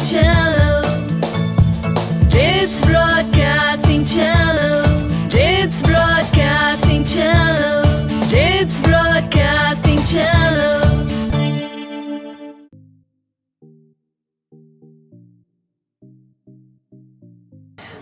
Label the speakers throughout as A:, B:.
A: Channel. It's Broadcasting Channel. It's Broadcasting Channel. It's Broadcasting Channel.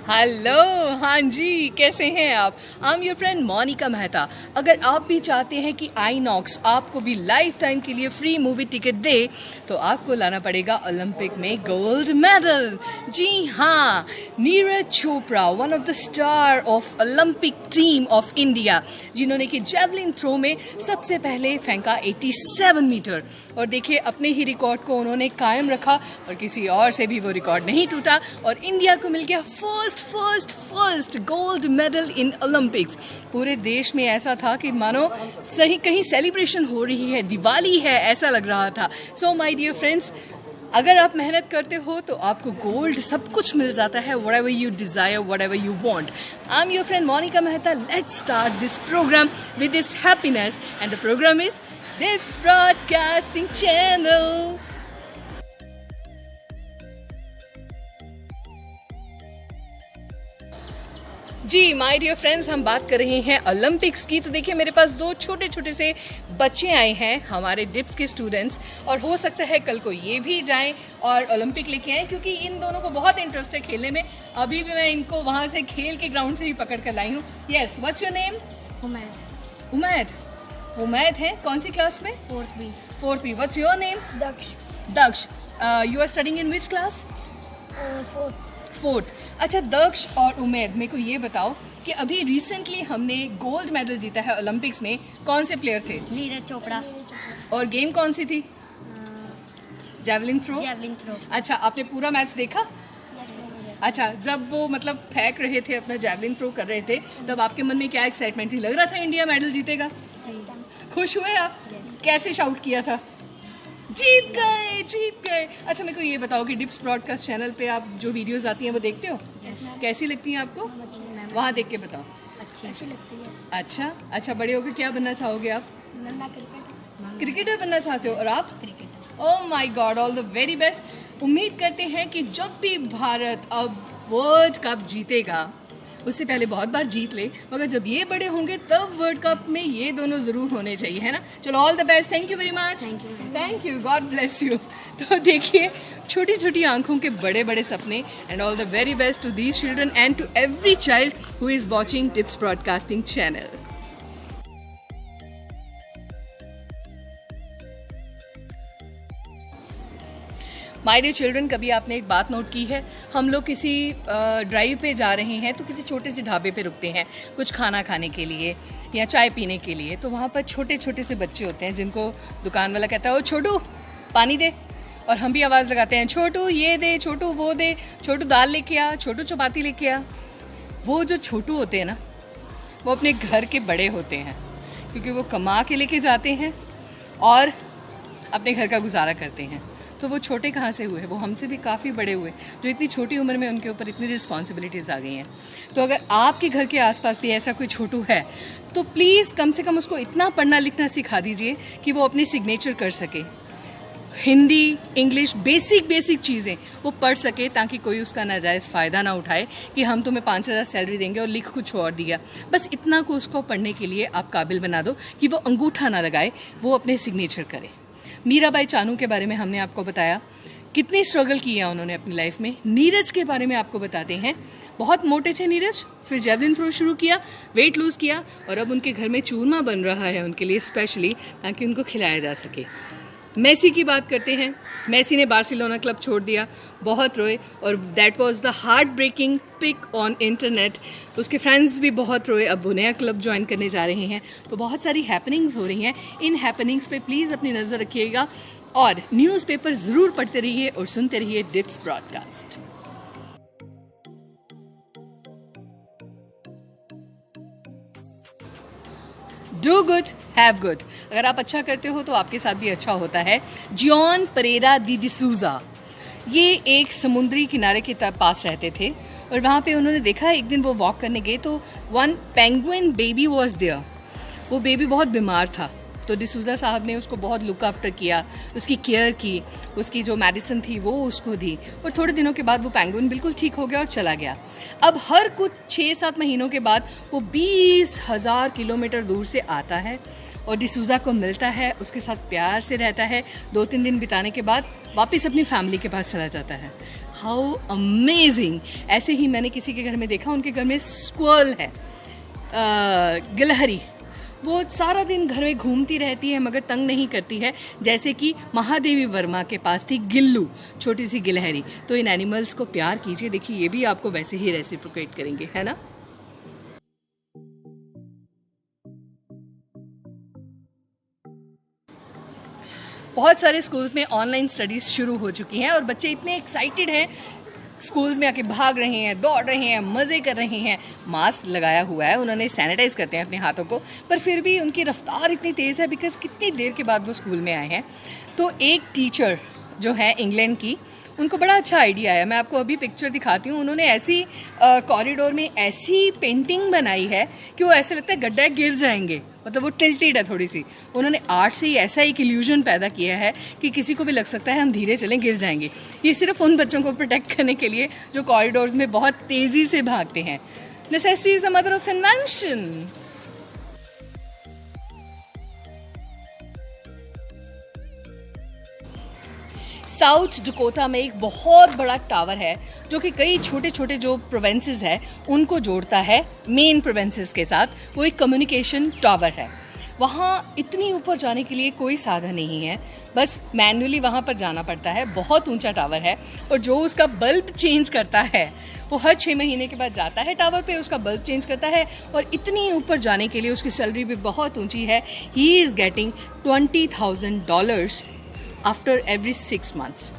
B: Hello, हाँ जी, कैसे हैं आप? I am your friend Monika Mehta. अगर आप भी चाहते हैं कि आईनॉक्स आपको भी लाइफ टाइम के लिए फ्री मूवी टिकट दे, तो आपको लाना पड़ेगा ओलंपिक में गोल्ड मेडल। जी हाँ, Neeraj Chopra, one of the star of Olympic team of India, जिन्होंने कि जेवलिन थ्रो में सबसे पहले फेंका 87 मीटर, और देखिए अपने ही रिकॉर्ड को उन्होंने कायम रखा और किसी और से भी वो रिकॉर्ड नहीं टूटा, और इंडिया को मिल गया first gold medal in Olympics. पूरे देश में ऐसा था कि मानो सही कहीं सेलिब्रेशन हो रही है, दिवाली है, ऐसा लग रहा था। सो माय डियर फ्रेंड्स, अगर आप मेहनत करते हो तो आपको गोल्ड सब कुछ मिल जाता है, whatever you desire, whatever you want. I'm your friend Monica Mehta. Let's start this program with this happiness, and the program is this Broadcasting Channel. जी माय डियर फ्रेंड्स, हम बात कर रहे हैं ओलंपिक्स की। तो देखिए मेरे पास दो छोटे छोटे से बच्चे आए हैं, हमारे डिप्स के स्टूडेंट्स, और हो सकता है कल को ये भी जाएं और ओलंपिक लेके आएँ, क्योंकि इन दोनों को बहुत इंटरेस्ट है खेलने में। अभी भी मैं इनको वहाँ से खेल के ग्राउंड से ही पकड़ कर लाई हूँ। Yes, what's your name?
C: Umaid.
B: Umaid. Umaid है कौन सी क्लास में? Fourth B. What's your name?
C: Daksh.
B: Daksh. You are studying in which class? Fourth. अच्छा दक्ष और उमेद, मेरे को ये बताओ कि अभी रिसेंटली हमने गोल्ड मेडल जीता है ओलंपिक्स में, कौन से प्लेयर थे?
C: नीरज चोपड़ा।
B: और गेम कौन सी थी? Javelin throw. अच्छा, आपने पूरा मैच देखा? अच्छा, जब वो मतलब फेंक रहे थे, अपना जेवलिन थ्रो कर रहे थे, तब आपके मन में क्या एक्साइटमेंट थी? लग रहा था इंडिया मेडल जीतेगा? खुश हुए आप? कैसे शाउट किया था? जीत गए। अच्छा, मेरे को ये बताओ कि डिप्स ब्रॉडकास्ट चैनल पे आप जो वीडियोस आती हैं वो देखते हो? कैसी लगती हैं आपको? वहाँ देख के बताओ।
C: अच्छी लगती है।
B: अच्छा, बड़े होकर क्या बनना चाहोगे आप? क्रिकेटर बनना चाहते हो? और आप?
C: Cricketer.
B: Oh my God, all the very best. उम्मीद करते हैं कि जब भी भारत अब वर्ल्ड कप जीतेगा, उससे पहले बहुत बार जीत ले, मगर जब ये बड़े होंगे तब वर्ल्ड कप में ये दोनों ज़रूर होने चाहिए, है ना? चलो, all the best. Thank you very much. Thank you, god bless you. तो देखिए, छोटी छोटी आंखों के बड़े बड़े सपने, and all the very best to these children and to every child who is watching Tips Broadcasting Channel. My dear children, कभी आपने एक बात नोट की है? हम लोग किसी ड्राइव पे जा रहे हैं तो किसी छोटे से ढाबे पे रुकते हैं कुछ खाना खाने के लिए या चाय पीने के लिए, तो वहाँ पर छोटे छोटे से बच्चे होते हैं जिनको दुकान वाला कहता है, ओ छोटू पानी दे, और हम भी आवाज़ लगाते हैं, छोटू ये दे, छोटू वो दे, छोटू दाल लेके आ, छोटू चपाती लेके आ। वो जो छोटू होते हैं ना, वो अपने घर के बड़े होते हैं, क्योंकि वो कमा के लेके जाते हैं और अपने घर का गुजारा करते हैं। तो वो छोटे कहाँ से हुए? वो हमसे भी काफ़ी बड़े हुए, जो इतनी छोटी उम्र में उनके ऊपर इतनी रिस्पॉन्सिबिलिटीज़ आ गई हैं। तो अगर आपके घर के आसपास भी ऐसा कोई छोटू है, तो प्लीज़ कम से कम उसको इतना पढ़ना लिखना सिखा दीजिए कि वो अपने सिग्नेचर कर सके। हिंदी, इंग्लिश, बेसिक चीज़ें वो पढ़ सके, ताकि कोई उसका नाजायज़ फ़ायदा ना उठाए कि हम तुम्हें 5,000 सैलरी देंगे और लिख कुछ और दिया। बस इतना को उसको पढ़ने के लिए आप काबिल बना दो कि वो अंगूठा ना लगाए, वो अपने सिग्नेचर करे। मीराबाई चानू के बारे में हमने आपको बताया, कितनी स्ट्रगल की है उन्होंने अपनी लाइफ में। नीरज के बारे में आपको बताते हैं, बहुत मोटे थे नीरज, फिर जेवलिन थ्रो शुरू किया, वेट लूज़ किया, और अब उनके घर में चूरमा बन रहा है उनके लिए स्पेशली, ताकि उनको खिलाया जा सके। मेसी की बात करते हैं। मेसी ने बार्सिलोना क्लब छोड़ दिया, बहुत रोए, और that was the heart breaking pic on internet. उसके फ्रेंड्स भी बहुत रोए, अब वो नया क्लब ज्वाइन करने जा रहे हैं। तो बहुत सारी हैपनिंग्स हो रही हैं। इन हैपनिंग्स पे प्लीज़ अपनी नज़र रखिएगा, और न्यूज़पेपर ज़रूर पढ़ते रहिए और सुनते रहिए dips broadcast. Do good, have good. अगर आप अच्छा करते हो तो आपके साथ भी अच्छा होता है। जॉन परेरा डी डिसूजा, ये एक समुद्री किनारे के पास रहते थे, और वहाँ पे उन्होंने देखा, एक दिन वो वॉक करने गए तो one penguin baby was there. वो बेबी बहुत बीमार था, तो डिसूज़ा साहब ने उसको बहुत लुक आफ्टर किया, उसकी केयर की, उसकी जो मेडिसिन थी वो उसको दी, और थोड़े दिनों के बाद वो पेंगुइन बिल्कुल ठीक हो गया और चला गया। अब हर कुछ 6-7 महीनों के बाद वो 20,000 किलोमीटर दूर से आता है और डिसूज़ा को मिलता है, उसके साथ प्यार से रहता है, 2-3 दिन बिताने के बाद वापस अपनी फैमिली के पास चला जाता है। How amazing! ऐसे ही मैंने किसी के घर में देखा, उनके घर में स्क्वल है, गिलहरी। वो सारा दिन घर में घूमती रहती है मगर तंग नहीं करती है, जैसे कि महादेवी वर्मा के पास थी गिल्लू, छोटी सी गिलहरी। तो इन एनिमल्स को प्यार कीजिए, देखिए ये भी आपको वैसे ही रेसिप्रोकेट करेंगे, है ना। बहुत सारे स्कूल्स में ऑनलाइन स्टडीज़ शुरू हो चुकी हैं और बच्चे इतने एक्साइटेड हैं, स्कूल्स में आके भाग रहे हैं, दौड़ रहे हैं, मज़े कर रहे हैं। मास्क लगाया हुआ है, उन्होंने सैनिटाइज करते हैं अपने हाथों को, पर फिर भी उनकी रफ्तार इतनी तेज़ है बिकॉज कितनी देर के बाद वो स्कूल में आए हैं। तो एक टीचर जो है इंग्लैंड की, उनको बड़ा अच्छा आइडिया आया। मैं आपको अभी पिक्चर दिखाती हूँ। उन्होंने ऐसी कॉरिडोर में ऐसी पेंटिंग बनाई है कि वो ऐसे लगता है गड्ढा गिर जाएंगे, मतलब वो टिल्टेड है थोड़ी सी। उन्होंने आर्ट से ही ऐसा एक इल्यूजन पैदा किया है कि किसी को भी लग सकता है हम धीरे चलें गिर जाएंगे। ये सिर्फ उन बच्चों को प्रोटेक्ट करने के लिए जो कॉरिडोर्स में बहुत तेज़ी से भागते हैं। Necessity is the mother of invention. South Dakota में एक बहुत बड़ा टावर है जो कि कई छोटे छोटे जो प्रोविंसेस है उनको जोड़ता है मेन प्रोविंसेस के साथ। वो एक कम्युनिकेशन टावर है। वहाँ इतनी ऊपर जाने के लिए कोई साधन नहीं है, बस मैन्युअली वहाँ पर जाना पड़ता है। बहुत ऊंचा टावर है और जो उसका बल्ब चेंज करता है वो हर 6 महीने के बाद जाता है टावर पे, उसका बल्ब चेंज करता है। और इतनी ऊपर जाने के लिए उसकी सैलरी भी बहुत ऊंची है। He is getting $20,000 after every 6 months।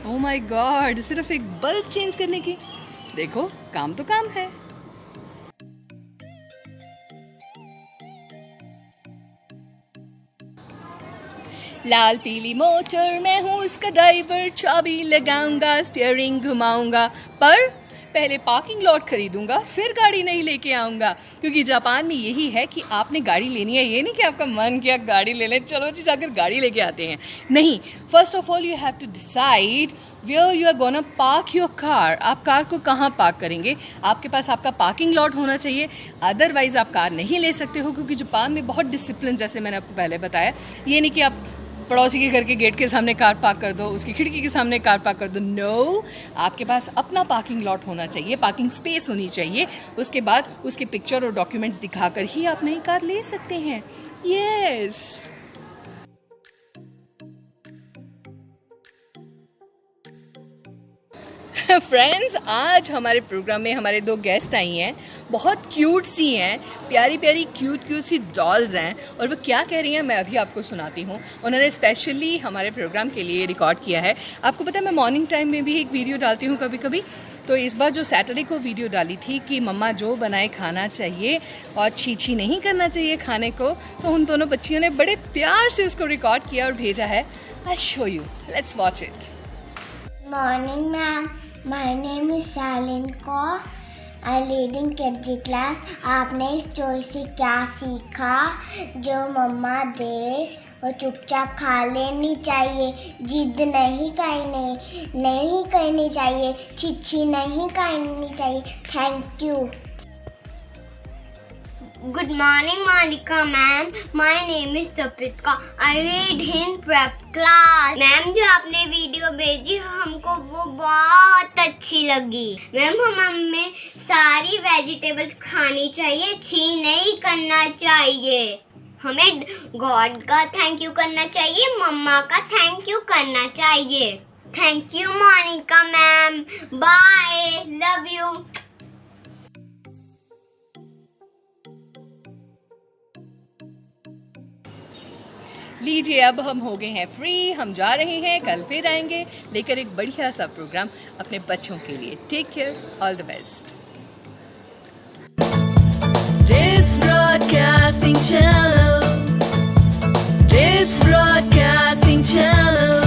B: Oh my God, सिर्फ एक बल्ब चेंज करने की। देखो, काम तो काम है। लाल पीली मोटर, मैं हूँ उसका ड्राइवर, चाबी लगाऊंगा, स्टीयरिंग घुमाऊंगा, पर पहले पार्किंग लॉट खरीदूंगा, फिर गाड़ी नहीं लेके आऊँगा। क्योंकि जापान में यही है कि आपने गाड़ी लेनी है, ये नहीं कि आपका मन किया गाड़ी ले लें, चलो जी जाकर गाड़ी लेके आते हैं। नहीं, first of all you have to decide where you are gonna park your car. आप कार को कहाँ पार्क करेंगे? आपके पास आपका पार्किंग लॉट होना चाहिए, अदरवाइज आप कार नहीं ले सकते हो। क्योंकि जापान में बहुत डिसिप्लिन, जैसे मैंने आपको पहले बताया, ये नहीं कि आप पड़ोसी के घर के गेट के सामने कार पार्क कर दो, उसकी खिड़की के सामने कार पार्क कर दो। नो, आपके पास अपना पार्किंग लॉट होना चाहिए, पार्किंग स्पेस होनी चाहिए। उसके बाद उसके पिक्चर और डॉक्यूमेंट्स दिखाकर ही आप नई कार ले सकते हैं। यस। फ्रेंड्स, आज हमारे प्रोग्राम में हमारे 2 गेस्ट आई हैं। बहुत क्यूट सी हैं, प्यारी प्यारी क्यूट सी डॉल्स हैं। और वो क्या कह रही हैं मैं अभी आपको सुनाती हूँ। उन्होंने स्पेशली हमारे प्रोग्राम के लिए रिकॉर्ड किया है। आपको पता है मैं मॉर्निंग टाइम में भी एक वीडियो डालती हूँ कभी कभी। तो इस बार जो सैटरडे को वीडियो डाली थी कि मम्मा जो बनाए खाना चाहिए और छी नहीं करना चाहिए खाने को, तो उन दोनों बच्चियों ने बड़े प्यार से उसको रिकॉर्ड किया और भेजा है। I show you, let's watch it.
D: Morning, ma'am. My name is Shalin Kaur. I lead in KG class. आपने इस स्टोरी से क्या सीखा? जो मम्मा दे वो चुपचाप खा लेनी चाहिए, जिद नहीं करनी चाहिए, छिछी नहीं करनी चाहिए। Thank you.
C: Good morning, Malika ma'am. My name is Sapita. I read in prep class. Ma'am, जो आपने वीडियो भेजी हमको वो बहुत अच्छी लगी। मैम, हमें सारी वेजिटेबल्स खानी चाहिए, छी नहीं करना चाहिए। हमें गॉड का थैंक यू करना चाहिए, मम्मा का थैंक यू करना चाहिए। Thank you Monika ma'am, bye, love you.
B: लीजिए, अब हम हो गए हैं फ्री, हम जा रहे हैं, कल फिर आएंगे लेकर एक बढ़िया सा प्रोग्राम अपने बच्चों के लिए। Take care, all the best.
A: It's Broadcasting Channel. It's Broadcasting Channel.